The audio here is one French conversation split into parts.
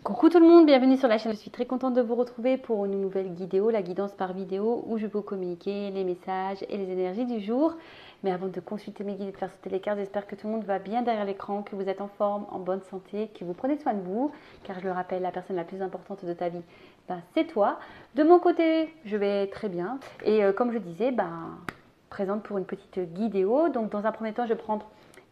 Coucou tout le monde, bienvenue sur la chaîne. Je suis très contente de vous retrouver pour une nouvelle vidéo, la guidance par vidéo, où je peux communiquer les messages et les énergies du jour. Mais avant de consulter mes guides et de faire sauter les cartes, j'espère que tout le monde va bien derrière l'écran, que vous êtes en forme, en bonne santé, que vous prenez soin de vous, car je le rappelle, la personne la plus importante de ta vie, c'est toi. De mon côté, je vais très bien. Et comme je disais, présente pour une petite vidéo. Donc dans un premier temps, je vais prendre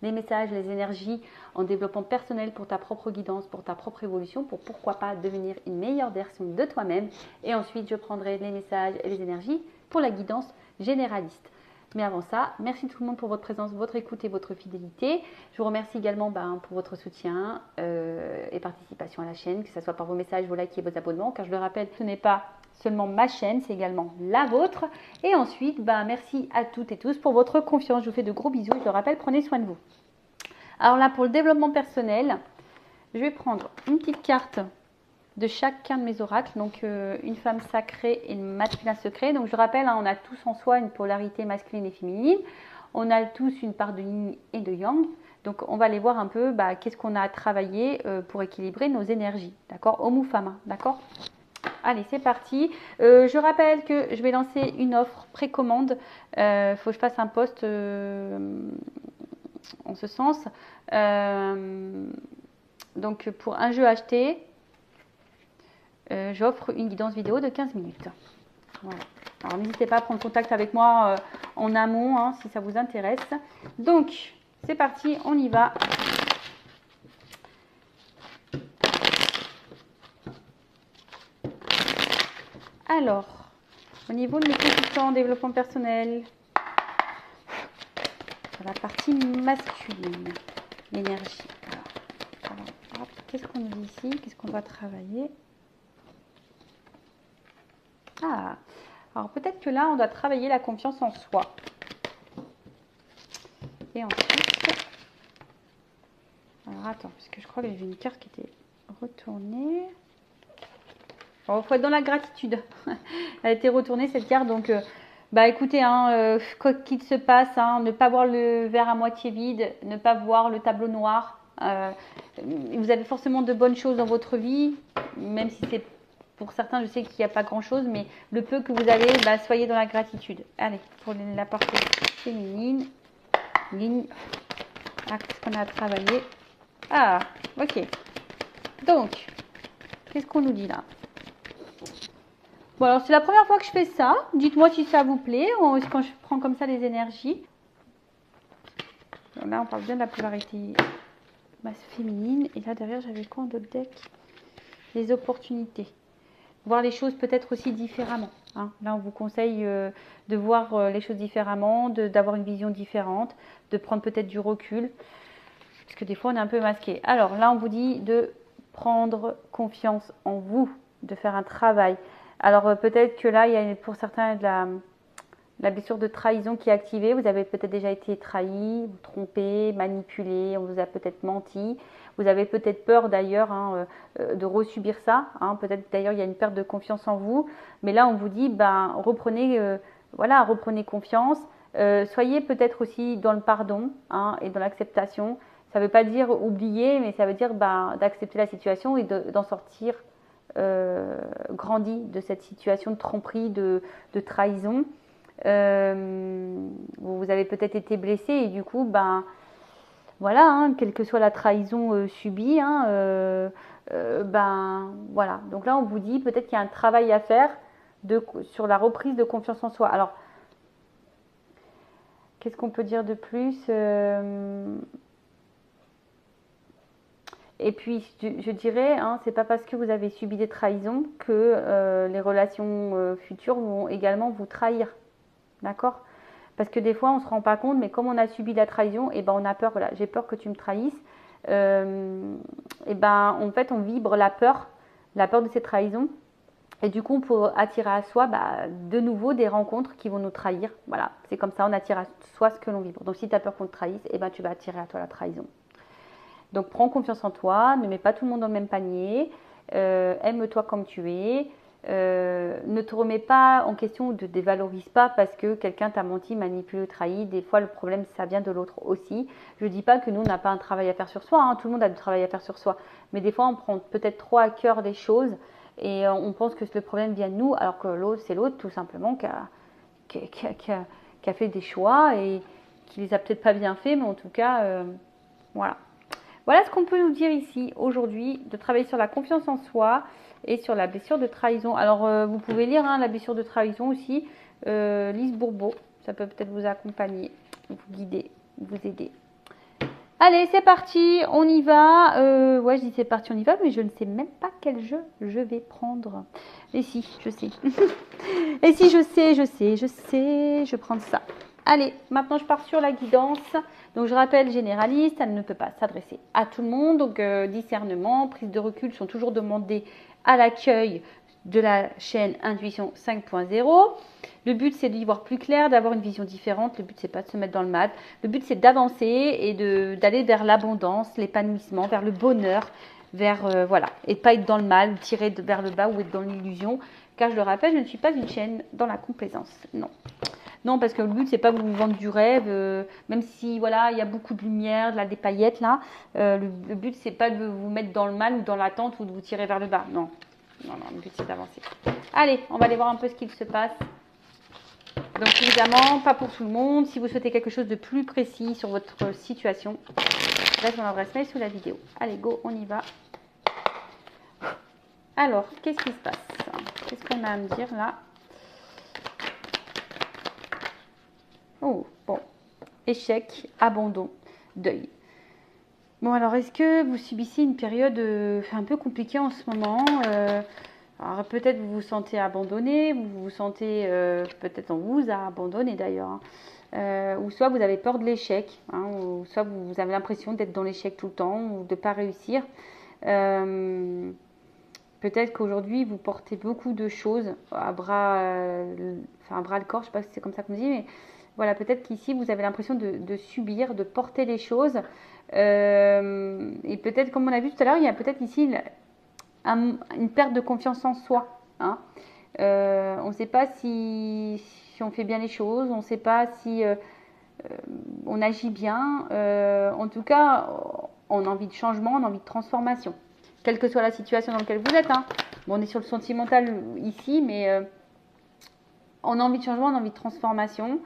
les messages, les énergies en développement personnel pour ta propre guidance, pour ta propre évolution, pour pourquoi pas devenir une meilleure version de toi-même. Et ensuite, je prendrai les messages et les énergies pour la guidance généraliste. Mais avant ça, merci tout le monde pour votre présence, votre écoute et votre fidélité. Je vous remercie également pour votre soutien et participation à la chaîne, que ce soit par vos messages, vos likes et vos abonnements, car je le rappelle, ce n'est pas seulement ma chaîne, c'est également la vôtre. Et ensuite, merci à toutes et tous pour votre confiance. Je vous fais de gros bisous. Je le rappelle, prenez soin de vous. Alors là, pour le développement personnel, je vais prendre une petite carte de chacun de mes oracles. Donc, une femme sacrée et le masculin secret. Donc, je rappelle, on a tous en soi une polarité masculine et féminine. On a tous une part de yin et de yang. Donc, on va aller voir un peu qu'est-ce qu'on a à travailler pour équilibrer nos énergies. D'accord? Homme ou femme, d'accord? Allez, c'est parti. Je rappelle que je vais lancer une offre précommande. Il faut que je fasse un post en ce sens. Donc, pour un jeu acheté, j'offre une guidance vidéo de 15 minutes. Voilà. Alors, n'hésitez pas à prendre contact avec moi en amont si ça vous intéresse. Donc, c'est parti, on y va. Alors, au niveau de mes consultants en développement personnel, sur la partie masculine, l'énergie. Alors, qu'est-ce qu'on dit ici? Qu'est-ce qu'on doit travailler? Alors peut-être que là, on doit travailler la confiance en soi. Et ensuite, alors attends, parce que je crois que j'ai vu une carte qui était retournée. Il faut être dans la gratitude. Elle a été retournée cette carte, donc écoutez, quoi qu'il se passe, ne pas voir le verre à moitié vide, ne pas voir le tableau noir. Vous avez forcément de bonnes choses dans votre vie, même si c'est pour certains, je sais qu'il n'y a pas grand-chose, mais le peu que vous avez, soyez dans la gratitude. Allez, pour la partie féminine, ligne. Qu'est-ce qu'on a à travailler? Ok. Donc, qu'est-ce qu'on nous dit là? Bon, alors c'est la première fois que je fais ça. Dites-moi si ça vous plaît, quand je prends comme ça les énergies. Alors là, on parle bien de la polarité féminine. Et là, derrière, j'avais quoi en d'autres deck? Les opportunités. Voir les choses peut-être aussi différemment. Là, on vous conseille de voir les choses différemment, d'avoir une vision différente, de prendre peut-être du recul. Parce que des fois, on est un peu masqué. Alors là, on vous dit de prendre confiance en vous, de faire un travail. Alors peut-être que là, il y a pour certains de la blessure de trahison qui est activée. Vous avez peut-être déjà été trahi, trompé, manipulé, on vous a peut-être menti. Vous avez peut-être peur d'ailleurs de resubir ça. Peut-être d'ailleurs il y a une perte de confiance en vous. Mais là on vous dit reprenez confiance. Soyez peut-être aussi dans le pardon et dans l'acceptation. Ça ne veut pas dire oublier, mais ça veut dire d'accepter la situation et d'en sortir grandi de cette situation de tromperie, de trahison. Vous avez peut-être été blessé et du coup, quelle que soit la trahison subie, voilà. Donc là, on vous dit peut-être qu'il y a un travail à faire sur la reprise de confiance en soi. Alors, qu'est-ce qu'on peut dire de plus? Et puis, je dirais, c'est pas parce que vous avez subi des trahisons que les relations futures vont également vous trahir. D'accord? Parce que des fois, on ne se rend pas compte, mais comme on a subi la trahison, on a peur, voilà, j'ai peur que tu me trahisses. En fait, on vibre la peur de ces trahisons. Et du coup, pour attirer à soi de nouveau des rencontres qui vont nous trahir. Voilà, c'est comme ça, on attire à soi ce que l'on vibre. Donc si tu as peur qu'on te trahisse, tu vas attirer à toi la trahison. Donc prends confiance en toi, ne mets pas tout le monde dans le même panier, aime-toi comme tu es, Ne te remets pas en question ou ne te dévalorise pas parce que quelqu'un t'a menti, manipulé ou trahi. Des fois, le problème, ça vient de l'autre aussi. Je ne dis pas que nous, on n'a pas un travail à faire sur soi. Hein. Tout le monde a du travail à faire sur soi. Mais des fois, on prend peut-être trop à cœur les choses et on pense que le problème vient de nous alors que l'autre, c'est l'autre tout simplement qui a fait des choix et qui les a peut-être pas bien fait. Mais en tout cas, voilà. Voilà ce qu'on peut nous dire ici aujourd'hui, de travailler sur la confiance en soi et sur la blessure de trahison. Alors, vous pouvez lire la blessure de trahison aussi, Lise Bourbeau, ça peut peut-être vous accompagner, vous guider, vous aider. Allez, c'est parti, on y va. Ouais, je dis c'est parti, on y va, mais je ne sais même pas quel jeu je vais prendre. Et si, je sais. Et si, je sais, je prends ça. Allez, maintenant je pars sur la guidance. Donc je rappelle, généraliste, elle ne peut pas s'adresser à tout le monde. Donc discernement, prise de recul sont toujours demandés à l'accueil de la chaîne Intuition 5.0. Le but c'est d'y voir plus clair, d'avoir une vision différente. Le but c'est pas de se mettre dans le mal. Le but c'est d'avancer et d'aller vers l'abondance, l'épanouissement, vers le bonheur, vers voilà, et de pas être dans le mal, tirer vers le bas ou être dans l'illusion. Car je le rappelle, je ne suis pas une chaîne dans la complaisance. Non. Non, parce que le but, c'est pas vous vendre du rêve, même si, voilà, il y a beaucoup de lumière, des paillettes, là. Le but, c'est pas de vous mettre dans le mal ou dans l'attente ou de vous tirer vers le bas. Non, non, non, le but, c'est d'avancer. Allez, on va aller voir un peu ce qu'il se passe. Donc, évidemment, pas pour tout le monde. Si vous souhaitez quelque chose de plus précis sur votre situation, laisse mon adresse mail sous la vidéo. Allez, go, on y va. Alors, qu'est-ce qui se passe? Qu'est-ce qu'on a à me dire, là? Oh, bon. Échec, abandon, deuil. Bon, alors, est-ce que vous subissez une période un peu compliquée en ce moment? Alors, peut-être vous vous sentez abandonné, vous vous sentez, peut-être on vous a abandonné d'ailleurs, hein. Ou soit vous avez peur de l'échec, hein, ou soit vous avez l'impression d'être dans l'échec tout le temps ou de ne pas réussir. Peut-être qu'aujourd'hui, vous portez beaucoup de choses à bras, à bras le corps, je ne sais pas si c'est comme ça qu'on dit, mais voilà, peut-être qu'ici, vous avez l'impression de subir, de porter les choses. Et peut-être, comme on a vu tout à l'heure, il y a peut-être ici une perte de confiance en soi. Hein. On ne sait pas si on fait bien les choses, on ne sait pas si on agit bien. En tout cas, on a envie de changement, on a envie de transformation. Quelle que soit la situation dans laquelle vous êtes. Hein. Bon, on est sur le sentimental ici, mais on a envie de changement, on a envie de transformation.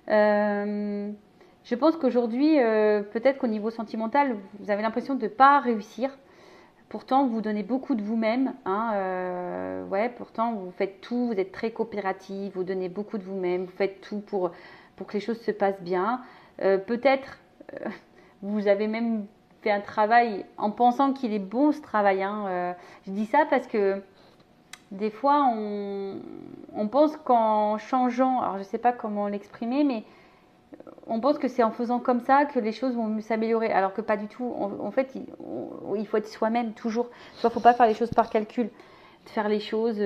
Je pense qu'aujourd'hui, peut-être qu'au niveau sentimental, vous avez l'impression de ne pas réussir. Pourtant, vous donnez beaucoup de vous-même. Hein, ouais, pourtant, vous faites tout, vous êtes très coopérative, vous donnez beaucoup de vous-même, vous faites tout pour que les choses se passent bien. Peut-être, vous avez même fait un travail en pensant qu'il est bon ce travail. Hein. Je dis ça parce que des fois, on pense qu'en changeant, alors je ne sais pas comment l'exprimer, mais on pense que c'est en faisant comme ça que les choses vont s'améliorer, alors que pas du tout. En fait, il faut être soi-même toujours. Il ne faut pas faire les choses par calcul, faire les choses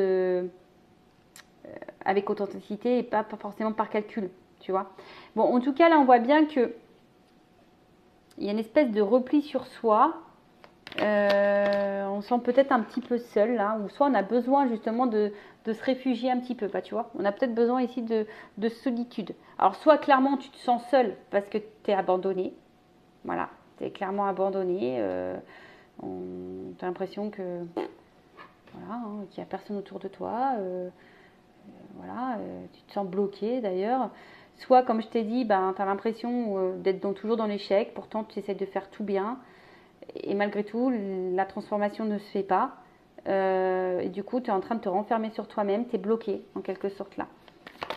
avec authenticité et pas forcément par calcul, tu vois. Bon, en tout cas, là, on voit bien que il y a une espèce de repli sur soi. On se sent peut-être un petit peu seul, là, ou soit on a besoin justement de se réfugier un petit peu, tu vois. On a peut-être besoin ici de solitude. Alors, soit clairement tu te sens seul parce que tu es abandonné. Voilà, tu es clairement abandonné. Tu as l'impression que voilà, hein, qu'il n'y a personne autour de toi. Voilà, tu te sens bloqué d'ailleurs. Soit, comme je t'ai dit, ben, tu as l'impression d'être toujours dans l'échec, pourtant tu essaies de faire tout bien. Et malgré tout, la transformation ne se fait pas. Et du coup, tu es en train de te renfermer sur toi-même, tu es bloqué en quelque sorte là.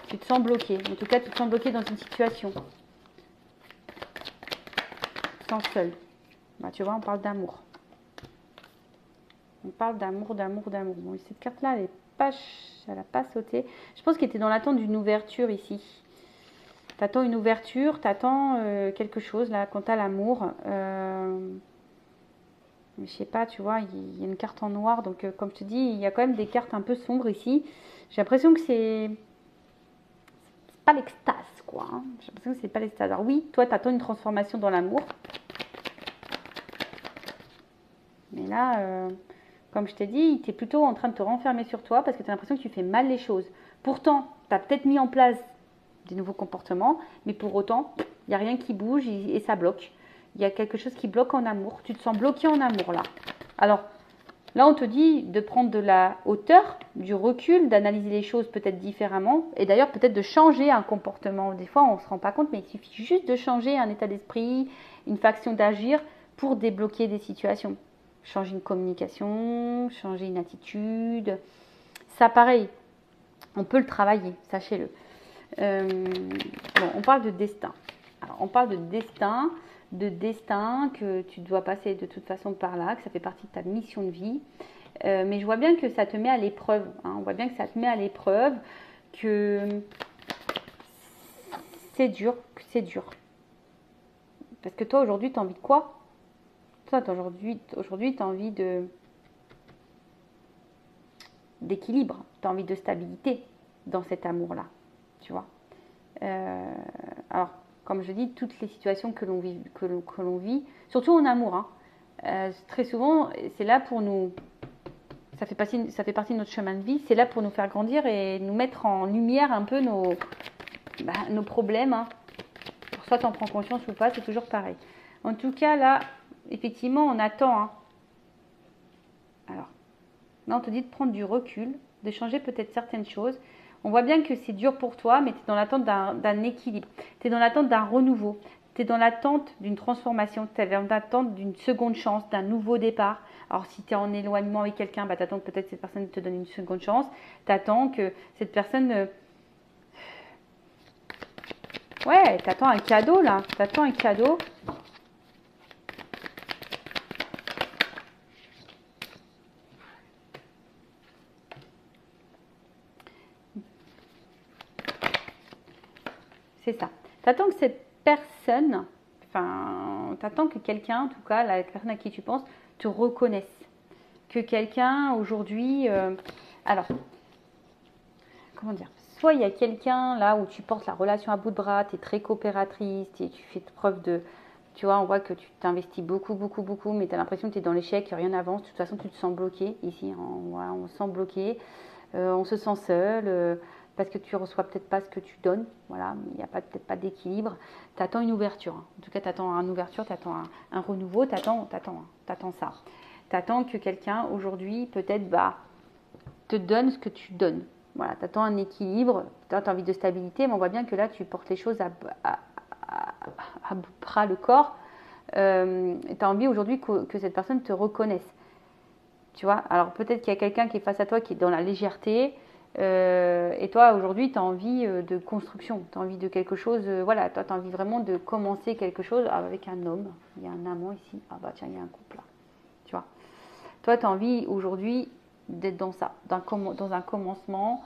Tu te sens bloqué, en tout cas tu te sens bloqué dans une situation. Tu te sens seul. Bah, tu vois, on parle d'amour. On parle d'amour, d'amour, d'amour. Bon, cette carte-là, elle n'a pas sauté. Je pense qu'elle était dans l'attente d'une ouverture ici. Tu attends une ouverture, tu attends quelque chose là, quant à l'amour. Je sais pas, tu vois, il y a une carte en noir. Donc, comme je te dis, il y a quand même des cartes un peu sombres ici. J'ai l'impression que c'est pas l'extase, quoi. Hein. J'ai l'impression que c'est pas l'extase. Alors oui, toi, tu attends une transformation dans l'amour. Mais là, comme je t'ai dit, tu es plutôt en train de te renfermer sur toi parce que tu as l'impression que tu fais mal les choses. Pourtant, tu as peut-être mis en place des nouveaux comportements, mais pour autant, il n'y a rien qui bouge et ça bloque. Il y a quelque chose qui bloque en amour. Tu te sens bloqué en amour là. Alors, là, on te dit de prendre de la hauteur, du recul, d'analyser les choses peut-être différemment et d'ailleurs peut-être de changer un comportement. Des fois, on ne se rend pas compte, mais il suffit juste de changer un état d'esprit, une façon d'agir pour débloquer des situations. Changer une communication, changer une attitude. Ça, pareil, on peut le travailler, sachez-le. Bon, on parle de destin. Alors, on parle de destin que tu dois passer de toute façon par là, que ça fait partie de ta mission de vie. Mais je vois bien que ça te met à l'épreuve. Hein. On voit bien que ça te met à l'épreuve, que c'est dur, Parce que toi, aujourd'hui, tu as envie de quoi? Toi, aujourd'hui, tu as envie d'équilibre, tu as envie de stabilité dans cet amour-là, tu vois. Alors, comme je dis, toutes les situations que l'on vit, surtout en amour, hein, très souvent, c'est là pour nous, ça fait partie de notre chemin de vie, c'est là pour nous faire grandir et nous mettre en lumière un peu nos problèmes. Hein. Pour soit tu en prends conscience ou pas, c'est toujours pareil. En tout cas, là, effectivement, on attend. Hein. Alors, là, on te dit de prendre du recul, de changer peut-être certaines choses. On voit bien que c'est dur pour toi, mais tu es dans l'attente d'un équilibre. Tu es dans l'attente d'un renouveau. Tu es dans l'attente d'une transformation. Tu es dans l'attente d'une seconde chance, d'un nouveau départ. Alors, si tu es en éloignement avec quelqu'un, bah, tu attends que peut-être cette personne te donne une seconde chance. Tu attends que cette personne... Ouais, tu attends un cadeau, là. Tu attends un cadeau. C'est ça. Tu attends que cette personne, enfin, tu attends que quelqu'un, en tout cas, la personne à qui tu penses, te reconnaisse. Que quelqu'un, aujourd'hui... alors, comment dire? Soit il y a quelqu'un là où tu portes la relation à bout de bras, tu es très coopératrice, tu fais preuve de... Tu vois, on voit que tu t'investis beaucoup, mais tu as l'impression que tu es dans l'échec, que rien n'avance. De toute façon, tu te sens bloqué. Ici, voilà, on se sent bloqué. On se sent seul. Parce que tu ne reçois peut-être pas ce que tu donnes. Voilà, il n'y a peut-être pas d'équilibre. Tu attends une ouverture. Hein. En tout cas, tu attends une ouverture, tu attends un renouveau, tu attends ça. Tu attends que quelqu'un, aujourd'hui, peut-être, te donne ce que tu donnes. Voilà, tu attends un équilibre, tu as envie de stabilité, mais on voit bien que là, tu portes les choses à bras le corps. Tu as envie aujourd'hui que cette personne te reconnaisse. Tu vois, alors peut-être qu'il y a quelqu'un qui est face à toi qui est dans la légèreté. Et toi, aujourd'hui, tu as envie de construction, tu as envie de quelque chose. Voilà, toi, tu as envie vraiment de commencer quelque chose avec un homme. Il y a un amant ici. Ah bah tiens, il y a un couple là. Tu vois. Toi, tu as envie aujourd'hui d'être dans ça, dans un commencement.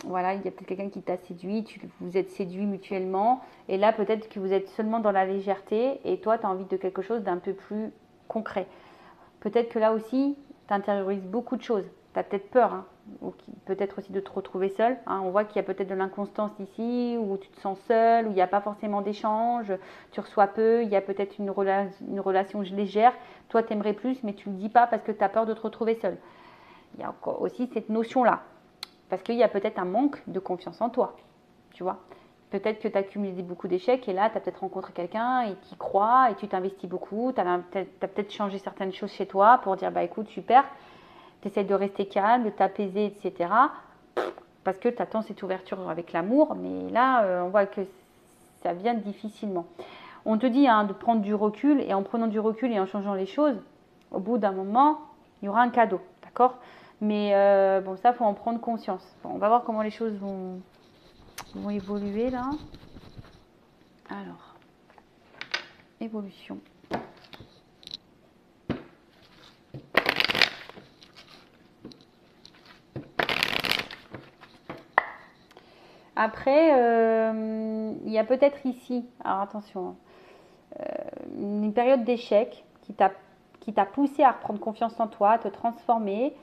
Voilà, il y a peut-être quelqu'un qui t'a séduit, vous êtes séduits mutuellement. Et là, peut-être que vous êtes seulement dans la légèreté. Et toi, tu as envie de quelque chose d'un peu plus concret. Peut-être que là aussi, tu intériorises beaucoup de choses. Tu as peut-être peur, hein, ou peut-être aussi de te retrouver seul. Hein. On voit qu'il y a peut-être de l'inconstance ici, où tu te sens seul, où il n'y a pas forcément d'échange, tu reçois peu, il y a peut-être une relation légère. Toi, tu aimerais plus, mais tu ne le dis pas parce que tu as peur de te retrouver seul. Il y a encore aussi cette notion-là. Parce qu'il y a peut-être un manque de confiance en toi, tu vois. Peut-être que tu as cumulé beaucoup d'échecs et là, tu as peut-être rencontré quelqu'un et qui croit et tu t'investis beaucoup. Tu as peut-être changé certaines choses chez toi pour dire, bah écoute, super, tu essaies de rester calme, de t'apaiser, etc. Parce que tu attends cette ouverture avec l'amour, mais là, on voit que ça vient difficilement. On te dit de prendre du recul et en prenant du recul et en changeant les choses, au bout d'un moment, il y aura un cadeau, d'accord? Mais bon, ça, il faut en prendre conscience. Bon, on va voir comment les choses vont évoluer là. Alors, évolution. Après, il y a peut-être ici, alors attention, une période d'échec qui t'a poussé à reprendre confiance en toi, à te transformer.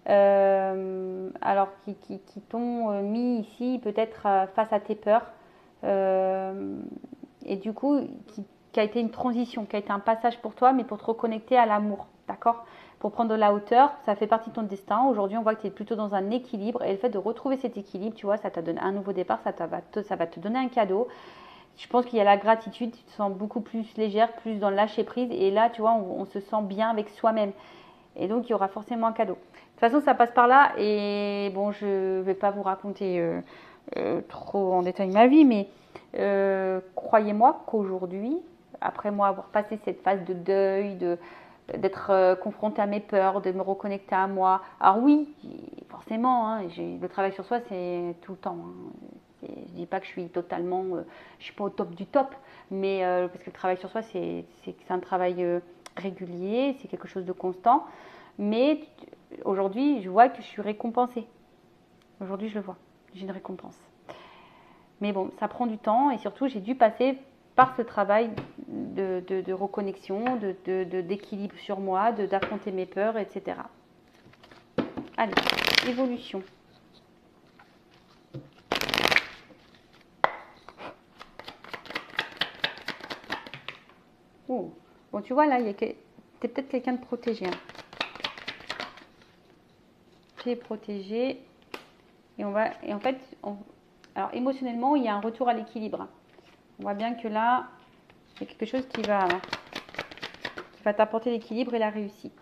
Alors qui t'ont mis ici peut-être face à tes peurs et du coup qui a été une transition, qui a été un passage pour toi mais pour te reconnecter à l'amour, d'accord? Pour prendre de la hauteur, ça fait partie de ton destin. Aujourd'hui, on voit que tu es plutôt dans un équilibre et le fait de retrouver cet équilibre, tu vois, ça te donne un nouveau départ, ça va te donner un cadeau. Je pense qu'il y a la gratitude, tu te sens beaucoup plus légère, plus dans le lâcher prise et là, tu vois, on se sent bien avec soi-même. Et donc, il y aura forcément un cadeau. De toute façon, ça passe par là et bon, je ne vais pas vous raconter trop en détail ma vie, mais croyez-moi qu'aujourd'hui, après moi avoir passé cette phase de deuil, d'être confrontée à mes peurs, de me reconnecter à moi. Alors oui, forcément, hein, le travail sur soi, c'est tout le temps. Hein. Je dis pas que je suis totalement, je suis pas au top du top, mais parce que le travail sur soi, c'est un travail régulier, c'est quelque chose de constant. Mais aujourd'hui, je vois que je suis récompensée. Aujourd'hui, je le vois, j'ai une récompense. Mais bon, ça prend du temps et surtout, j'ai dû passer par ce travail de reconnexion, d'équilibre sur moi, d'affronter mes peurs, etc. Allez, évolution. Oh. Bon, tu vois, là, t'es peut-être quelqu'un de protégé. Hein. Tu es protégé. Et en fait, alors émotionnellement, il y a un retour à l'équilibre. On voit bien que là, il y a quelque chose qui va t'apporter l'équilibre et la réussite.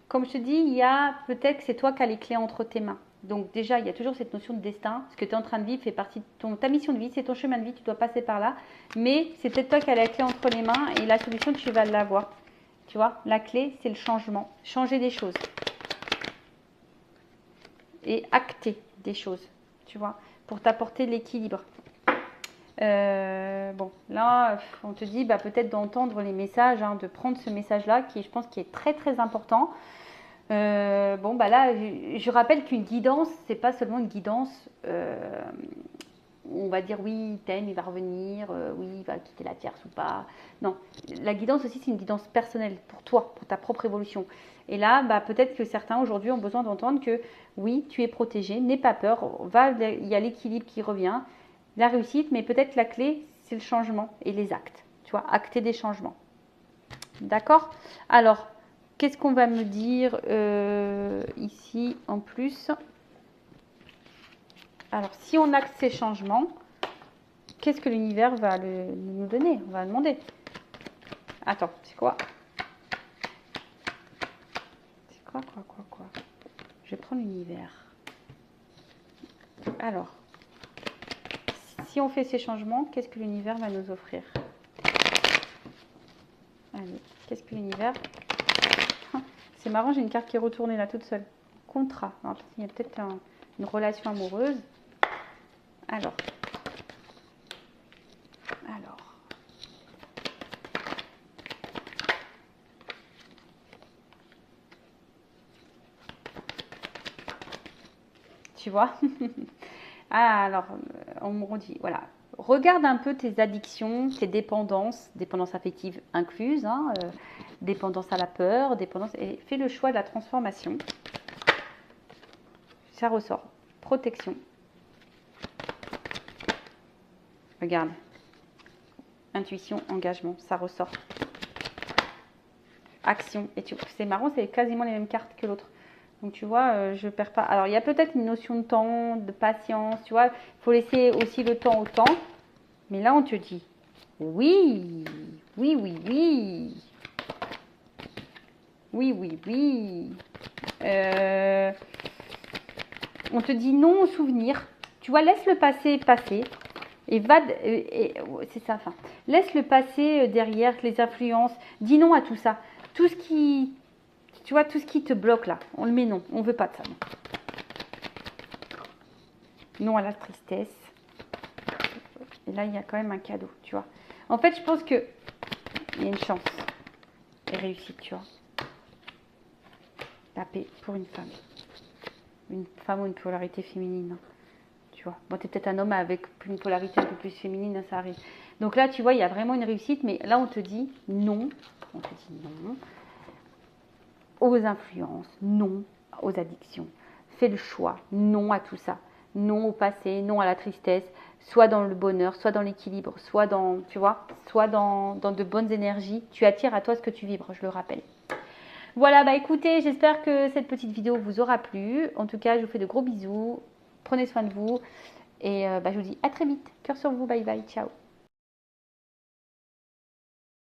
Comme je te dis, il y a peut-être que c'est toi qui as les clés entre tes mains. Donc déjà, il y a toujours cette notion de destin. Ce que tu es en train de vivre fait partie de ta mission de vie, c'est ton chemin de vie, tu dois passer par là. Mais c'est peut-être toi qui as la clé entre les mains et la solution, tu vas l'avoir. Tu vois, la clé, c'est le changement. Changer des choses. Et acter des choses, tu vois, pour t'apporter l'équilibre. Bon, là, on te dit peut-être d'entendre les messages, hein, de prendre ce message-là, qui je pense qui est très très important. Bon, là, je rappelle qu'une guidance, c'est pas seulement une guidance. On va dire oui, il t'aime, il va revenir, oui, il va quitter la tierce ou pas. Non, la guidance aussi, c'est une guidance personnelle pour toi, pour ta propre évolution. Et là, peut-être que certains aujourd'hui ont besoin d'entendre que oui, tu es protégé, n'aie pas peur, il y a l'équilibre qui revient, la réussite, mais peut-être la clé, c'est le changement et les actes. Tu vois, acter des changements. D'accord? Alors, qu'est-ce qu'on va me dire ici en plus? Alors, si on acte ces changements, qu'est-ce que l'univers va nous donner? On va demander. Attends, c'est quoi? C'est quoi? Je vais prendre l'univers. Alors, si on fait ces changements, qu'est-ce que l'univers va nous offrir? Allez, qu'est-ce que l'univers... C'est marrant, j'ai une carte qui est retournée là toute seule. Contrat. Alors, il y a peut-être une relation amoureuse. Alors. Tu vois. Alors, on me redit, voilà. Regarde un peu tes addictions, tes dépendances affectives incluses, hein, dépendance à la peur, dépendance, et fais le choix de la transformation. Ça ressort. Protection. Regarde. Intuition, engagement, ça ressort. Action. Et c'est marrant, c'est quasiment les mêmes cartes que l'autre. Donc tu vois, je perds pas. Alors il y a peut-être une notion de temps, de patience, tu vois. Il faut laisser aussi le temps au temps. Mais là on te dit, oui, oui, oui, oui. Oui, oui, oui. On te dit non au souvenir. Tu vois, laisse le passé passer. Et va, c'est ça, enfin. Laisse le passé derrière, les influences. Dis non à tout ça. Tout ce qui... Tu vois, tout ce qui te bloque là, on le met non. On ne veut pas de ça. Non à la tristesse. Et là, il y a quand même un cadeau, tu vois. En fait, je pense que il y a une chance et réussite, tu vois. La paix pour une femme. Une femme ou une polarité féminine. Tu vois. Bon, t'es peut-être un homme avec une polarité un peu plus féminine, ça arrive. Donc là, tu vois, il y a vraiment une réussite, mais là, on te dit non. On te dit non aux influences, non aux addictions. Fais le choix, non à tout ça. non au passé, non à la tristesse, soit dans le bonheur, soit dans l'équilibre, soit dans, tu vois, soit dans de bonnes énergies. Tu attires à toi ce que tu vibres, je le rappelle. Voilà, bah écoutez, j'espère que cette petite vidéo vous aura plu. En tout cas, je vous fais de gros bisous. Prenez soin de vous. Et je vous dis à très vite. Cœur sur vous, bye bye, ciao.